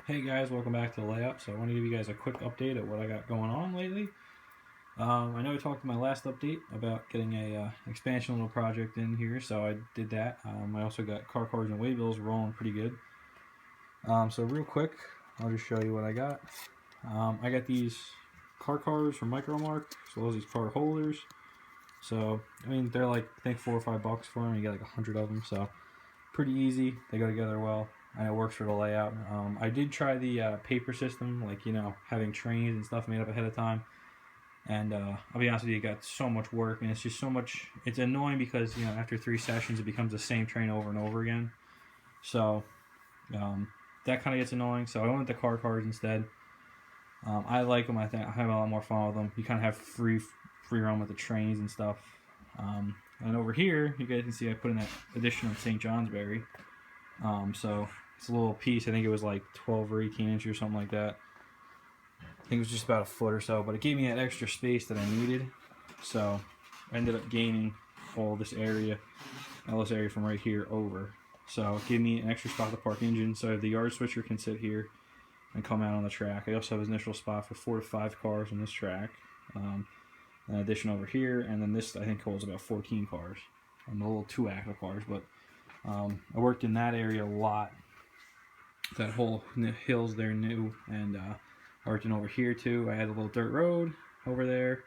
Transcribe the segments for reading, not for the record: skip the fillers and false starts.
Hey guys, welcome back to the layout. So I want to give you guys a quick update of what I got going on lately. I know I talked in my last update about getting a expansion little project in here, so I did that. I also got car cars and waybills rolling pretty good. So real quick, I'll just show you what I got. I got these car cars from Micromark, as well as these car holders. So I mean they're like I think $4 or $5 for them. You get like 100 of them, so pretty easy. They go together well. And it works for the layout. I did try the paper system, like, having trains and stuff made up ahead of time. And I'll be honest with you, it got so much work, and it's just so much. It's annoying because, after 3 sessions, it becomes the same train over and over again. So that kind of gets annoying. So I went with the car cars instead. I like them. I think I have a lot more fun with them. You kind of have free run with the trains and stuff. And over here, you guys can see I put in that edition of St. Johnsbury. So it's a little piece. I think it was like 12 or 18 inches or something like that. I think it was just about a foot or so, but it gave me that extra space that I needed. So I ended up gaining all this area from right here over. So it gave me an extra spot to park engines. So the yard switcher can sit here and come out on the track. I also have an initial spot for 4 to 5 cars on this track. An addition over here, and then this I think holds about 14 cars. And the little 2-axle cars, but I worked in that area a lot. That whole hills there new, and I worked in over here too. I had a little dirt road over there,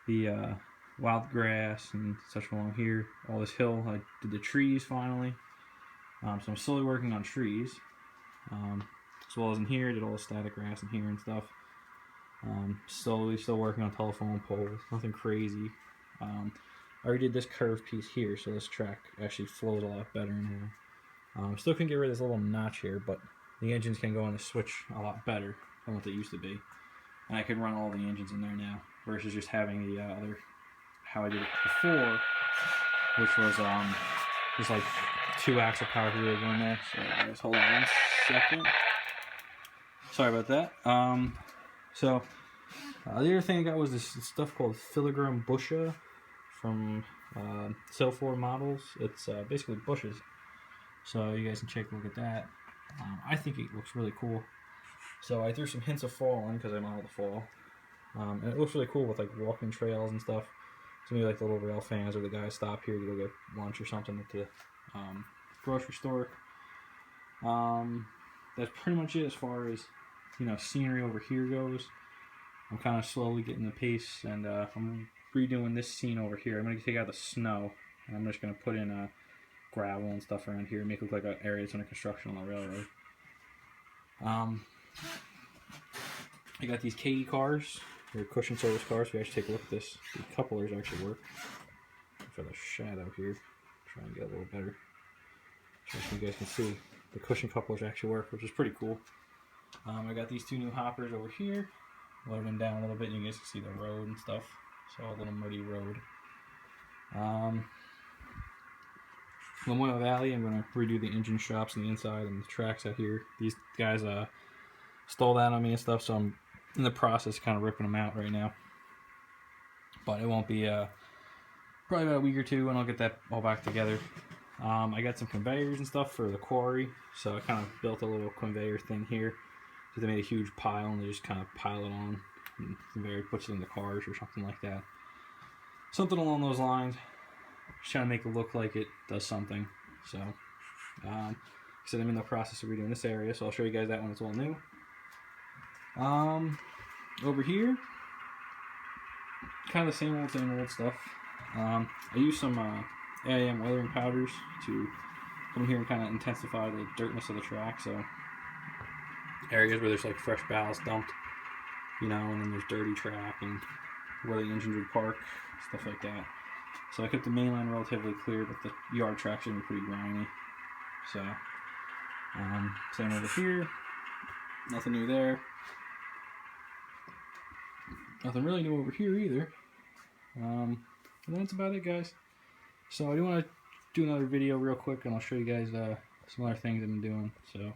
the wild grass and such along here. All this hill, I did the trees finally. So I'm slowly working on trees, as well as in here. Did all the static grass in here and stuff. Still working on telephone poles. Nothing crazy. I already did this curved piece here, so this track actually flows a lot better now. Still can get rid of this little notch here, but the engines can go on the switch a lot better than what they used to be. And I can run all the engines in there now, versus just having the other, how I did it before, which was just like 2-axle power wheel going there. So guys, hold on 1 second. Sorry about that. The other thing I got was this stuff called Filigrane Busha from Cell4 Models. It's basically bushes. So you guys can take a look at that. I think it looks really cool. So I threw some hints of fall in because I modeled the fall. And it looks really cool with like walking trails and stuff. So maybe like the little rail fans or the guys stop here to go get lunch or something at the grocery store. That's pretty much it as far as scenery over here goes. I'm kind of slowly getting the pace, and I'm redoing this scene over here. I'm going to take out the snow, and I'm just going to put in gravel and stuff around here, make it look like an area that's under construction on the railroad. I got these KE cars. They're cushion service cars. We actually take a look at this. The couplers actually work. For the shadow here, try and get a little better, so you guys can see the cushion couplers actually work, which is pretty cool. I got these 2 new hoppers over here. Lower them down a little bit, and you guys can see the road and stuff. So a little muddy road. Lamoille Valley, I'm going to redo the engine shops on the inside and the tracks out here. These guys stole that on me and stuff, so I'm in the process of kind of ripping them out right now. But it won't be probably about a week or 2, and I'll get that all back together. I got some conveyors and stuff for the quarry, so I kind of built a little conveyor thing here. So they made a huge pile, and they just kind of pile it on, and the conveyor puts it in the cars or something like that. Something along those lines. Just trying to make it look like it does something. So, like I said, I'm in the process of redoing this area, so I'll show you guys that when it's all new. Over here, kind of the same old stuff. I use some AIM weathering powders to come here and kind of intensify the dirtness of the track. So, areas where there's like fresh ballast dumped, and then there's dirty track and where the engines would park, stuff like that. So I kept the main line relatively clear, but the yard tracks are pretty grimy. So, same over here. Nothing new there. Nothing really new over here either. And that's about it, guys. So I do want to do another video real quick, and I'll show you guys some other things I've been doing. So.